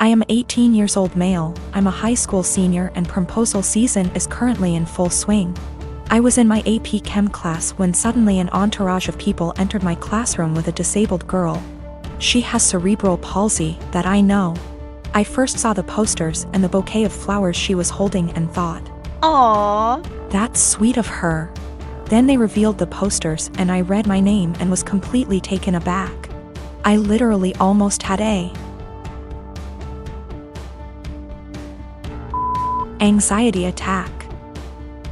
I am 18 years old male, I'm a high school senior and proposal season is currently in full swing. I was in my AP Chem class when suddenly an entourage of people entered my classroom with a disabled girl. She has cerebral palsy, that I know. I first saw the posters and the bouquet of flowers she was holding and thought, Aww. that's sweet of her. Then they revealed the posters and I read my name and was completely taken aback. I literally almost had a anxiety attack.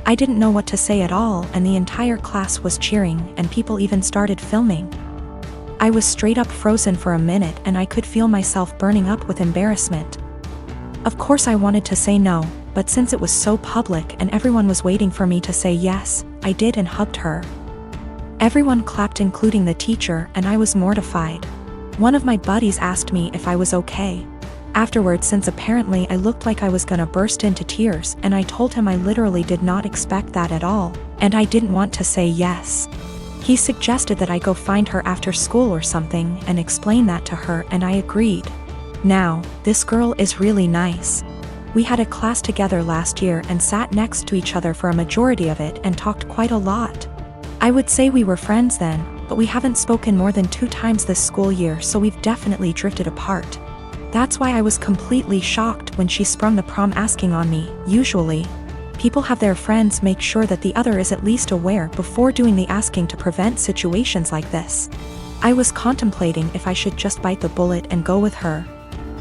I didn't know what to say at all and the entire class was cheering and people even started filming. I was straight up frozen for a minute and I could feel myself burning up with embarrassment. Of course I wanted to say no, but since it was so public and everyone was waiting for me to say yes, I did and hugged her. Everyone clapped including the teacher and I was mortified. One of my buddies asked me if I was okay. Afterwards, since apparently I looked like I was gonna burst into tears and I told him I literally did not expect that at all, and I didn't want to say yes. He suggested that I go find her after school or something and explain that to her and I agreed. Now, this girl is really nice. We had a class together last year and sat next to each other for a majority of it and talked quite a lot. I would say we were friends then, but we haven't spoken more than 2 times this school year, so we've definitely drifted apart. That's why I was completely shocked when she sprung the prom asking on me. Usually, people have their friends make sure that the other is at least aware before doing the asking to prevent situations like this. I was contemplating if I should just bite the bullet and go with her,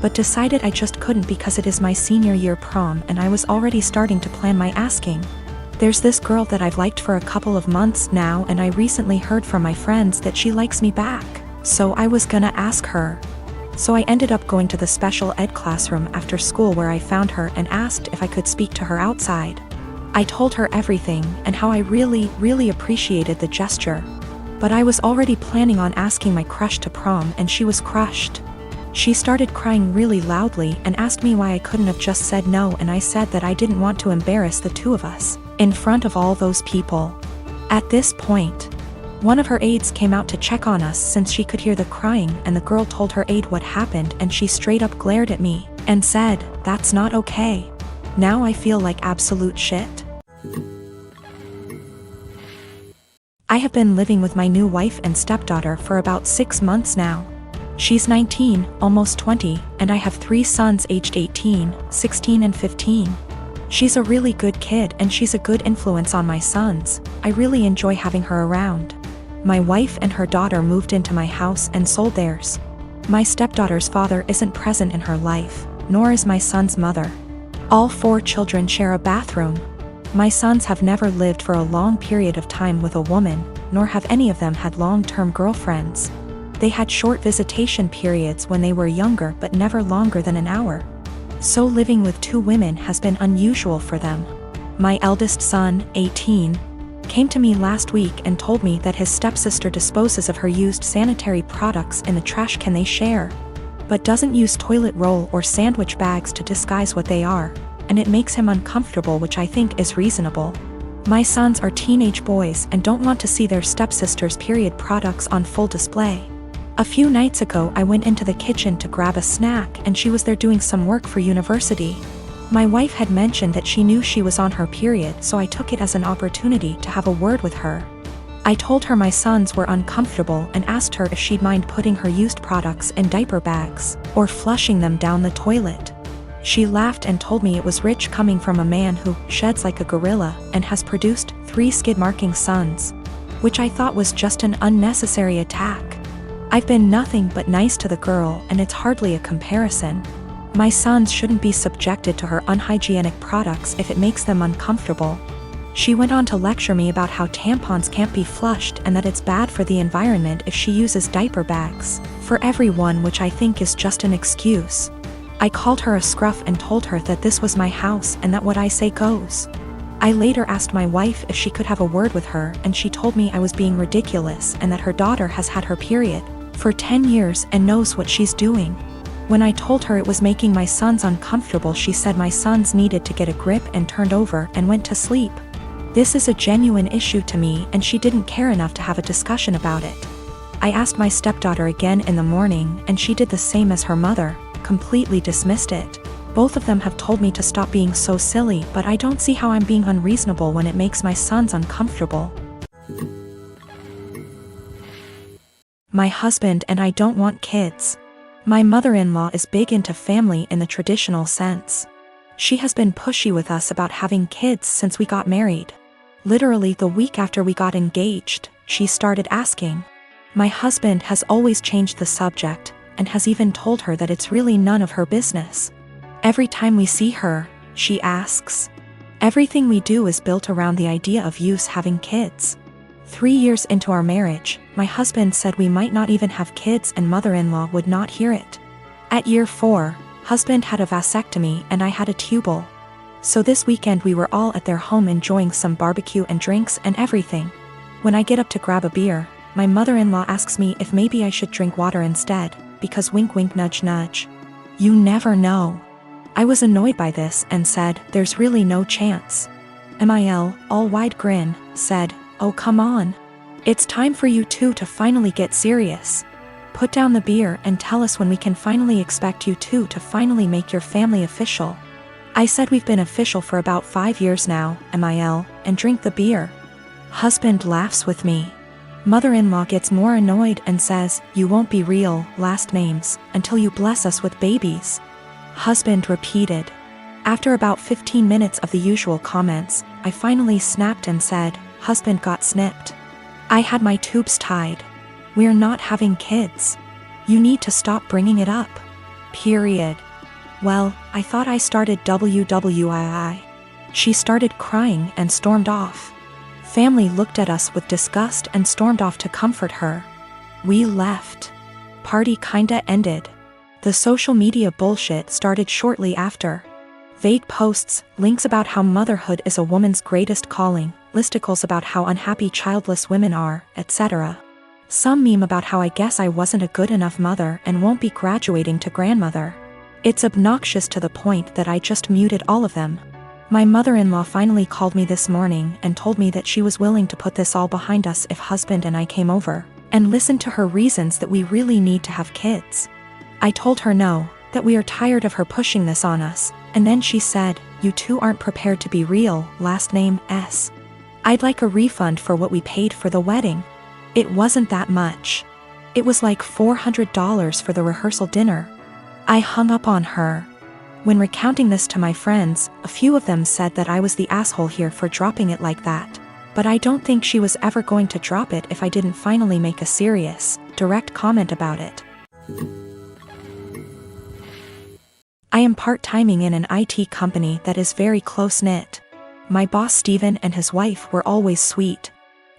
but decided I just couldn't because it is my senior year prom and I was already starting to plan my asking. There's this girl that I've liked for a couple of months now and I recently heard from my friends that she likes me back, so I was gonna ask her. So I ended up going to the special ed classroom after school where I found her and asked if I could speak to her outside. I told her everything and how I really appreciated the gesture. But I was already planning on asking my crush to prom and she was crushed. She started crying really loudly and asked me why I couldn't have just said no, and I said that I didn't want to embarrass the two of us in front of all those people. At this point, one of her aides came out to check on us since she could hear the crying, and the girl told her aide what happened and she straight up glared at me and said, "That's not okay." Now I feel like absolute shit. I have been living with my new wife and stepdaughter for about 6 months now. She's 19, almost 20, and I have 3 sons aged 18, 16 and 15. She's a really good kid and she's a good influence on my sons. I really enjoy having her around. My wife and her daughter moved into my house and sold theirs. My stepdaughter's father isn't present in her life, nor is my son's mother. All 4 children share a bathroom. My sons have never lived for a long period of time with a woman, nor have any of them had long-term girlfriends. They had short visitation periods when they were younger but never longer than an hour. So living with 2 women has been unusual for them. My eldest son, 18, came to me last week and told me that his stepsister disposes of her used sanitary products in the trash can they share, but doesn't use toilet roll or sandwich bags to disguise what they are, and it makes him uncomfortable, which I think is reasonable. My sons are teenage boys and don't want to see their stepsister's period products on full display. A few nights ago I went into the kitchen to grab a snack and she was there doing some work for university. My wife had mentioned that she knew she was on her period, so I took it as an opportunity to have a word with her. I told her my sons were uncomfortable and asked her if she'd mind putting her used products in diaper bags or flushing them down the toilet. She laughed and told me it was rich coming from a man who sheds like a gorilla and has produced 3 skid-marking sons, which I thought was just an unnecessary attack. I've been nothing but nice to the girl and it's hardly a comparison. My sons shouldn't be subjected to her unhygienic products if it makes them uncomfortable. She went on to lecture me about how tampons can't be flushed and that it's bad for the environment if she uses diaper bags for everyone, which I think is just an excuse. I called her a scruff and told her that this was my house and that what I say goes. I later asked my wife if she could have a word with her and she told me I was being ridiculous and that her daughter has had her period for 10 years and knows what she's doing. When I told her it was making my sons uncomfortable, she said my sons needed to get a grip and turned over and went to sleep. This is a genuine issue to me and she didn't care enough to have a discussion about it. I asked my stepdaughter again in the morning and she did the same as her mother, completely dismissed it. Both of them have told me to stop being so silly, but I don't see how I'm being unreasonable when it makes my sons uncomfortable. My husband and I don't want kids. My mother-in-law is big into family in the traditional sense. She has been pushy with us about having kids since we got married. Literally the week after we got engaged, she started asking. My husband has always changed the subject, and has even told her that it's really none of her business. Every time we see her, she asks. Everything we do is built around the idea of us having kids. 3 years into our marriage, my husband said we might not even have kids and mother-in-law would not hear it. At year 4, husband had a vasectomy and I had a tubal. So this weekend we were all at their home enjoying some barbecue and drinks and everything. When I get up to grab a beer, my mother-in-law asks me if maybe I should drink water instead, because wink wink nudge nudge. You never know. I was annoyed by this and said, there's really no chance. Mil, all wide grin, said, oh come on. It's time for you two to finally get serious. Put down the beer and tell us when we can finally expect you two to finally make your family official. I said we've been official for about 5 years now, Mil, and drink the beer. Husband laughs with me. Mother-in-law gets more annoyed and says, you won't be real, last names, until you bless us with babies. Husband repeated. After about 15 minutes of the usual comments, I finally snapped and said, husband got snipped. I had my tubes tied. We're not having kids. You need to stop bringing it up. Period. Well, I thought I started WWII. She started crying and stormed off. Family looked at us with disgust and stormed off to comfort her. We left. Party kinda ended. The social media bullshit started shortly after. Vague posts, links about how motherhood is a woman's greatest calling, listicles about how unhappy childless women are, etc. Some meme about how I guess I wasn't a good enough mother and won't be graduating to grandmother. It's obnoxious to the point that I just muted all of them. My mother-in-law finally called me this morning and told me that she was willing to put this all behind us if husband and I came over, and listened to her reasons that we really need to have kids. I told her no, that we are tired of her pushing this on us, and then she said, you two aren't prepared to be real, last name S. I'd like a refund for what we paid for the wedding. It wasn't that much. It was like $400 for the rehearsal dinner. I hung up on her. When recounting this to my friends, a few of them said that I was the asshole here for dropping it like that. But I don't think she was ever going to drop it if I didn't finally make a serious, direct comment about it. I am part-timing in an IT company that is very close-knit. My boss Steven and his wife were always sweet.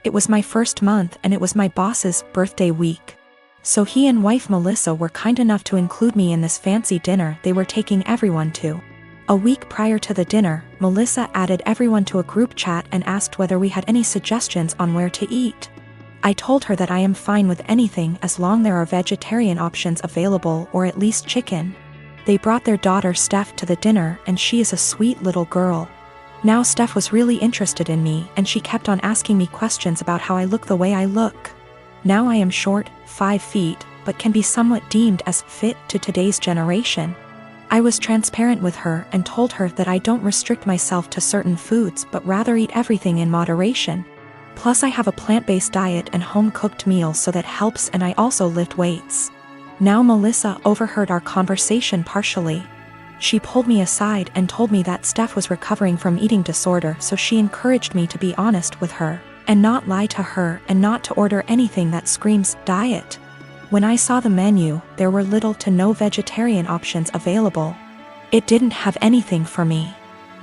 It was my first month and it was my boss's birthday week. So he and wife Melissa were kind enough to include me in this fancy dinner they were taking everyone to. A week prior to the dinner, Melissa added everyone to a group chat and asked whether we had any suggestions on where to eat. I told her that I am fine with anything as long there are vegetarian options available or at least chicken. They brought their daughter Steph to the dinner and she is a sweet little girl. Now Steph was really interested in me and she kept on asking me questions about how I look the way I look. Now I am short, 5 feet, but can be somewhat deemed as fit to today's generation. I was transparent with her and told her that I don't restrict myself to certain foods but rather eat everything in moderation. Plus I have a plant-based diet and home-cooked meals so that helps, and I also lift weights. Now Melissa overheard our conversation partially. She pulled me aside and told me that Steph was recovering from eating disorder, so she encouraged me to be honest with her, and not lie to her, and not to order anything that screams diet. When I saw the menu, there were little to no vegetarian options available. It didn't have anything for me.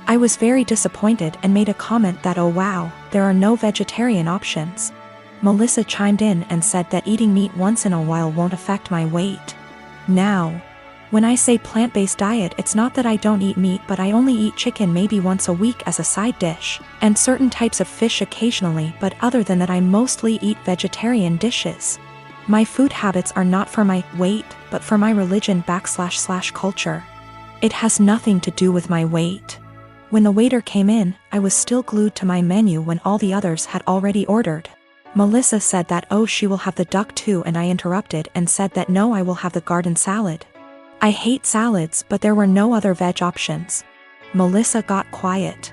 I was very disappointed and made a comment that, oh wow, there are no vegetarian options. Melissa chimed in and said that eating meat once in a while won't affect my weight. Now, when I say plant-based diet, it's not that I don't eat meat, but I only eat chicken maybe once a week as a side dish, and certain types of fish occasionally, but other than that I mostly eat vegetarian dishes. My food habits are not for my weight, but for my religion/culture. It has nothing to do with my weight. When the waiter came in, I was still glued to my menu when all the others had already ordered. Melissa said that, oh, she will have the duck too, and I interrupted and said that no, I will have the garden salad. I hate salads, but there were no other veg options. Melissa got quiet.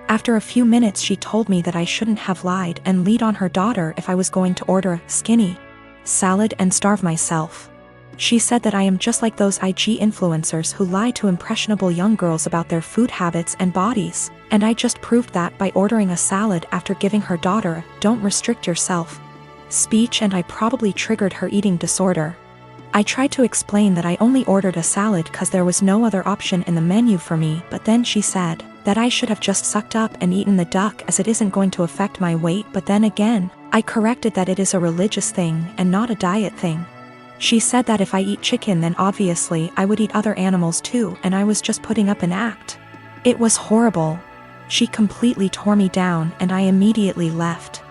After a few minutes she told me that I shouldn't have lied and lead on her daughter if I was going to order a skinny salad and starve myself. She said that I am just like those IG influencers who lie to impressionable young girls about their food habits and bodies, and I just proved that by ordering a salad after giving her daughter a "don't restrict yourself" speech, and I probably triggered her eating disorder. I tried to explain that I only ordered a salad cause there was no other option in the menu for me, but then she said that I should have just sucked up and eaten the duck as it isn't going to affect my weight, but then again, I corrected that it is a religious thing and not a diet thing. She said that if I eat chicken then obviously I would eat other animals too, and I was just putting up an act. It was horrible. She completely tore me down and I immediately left.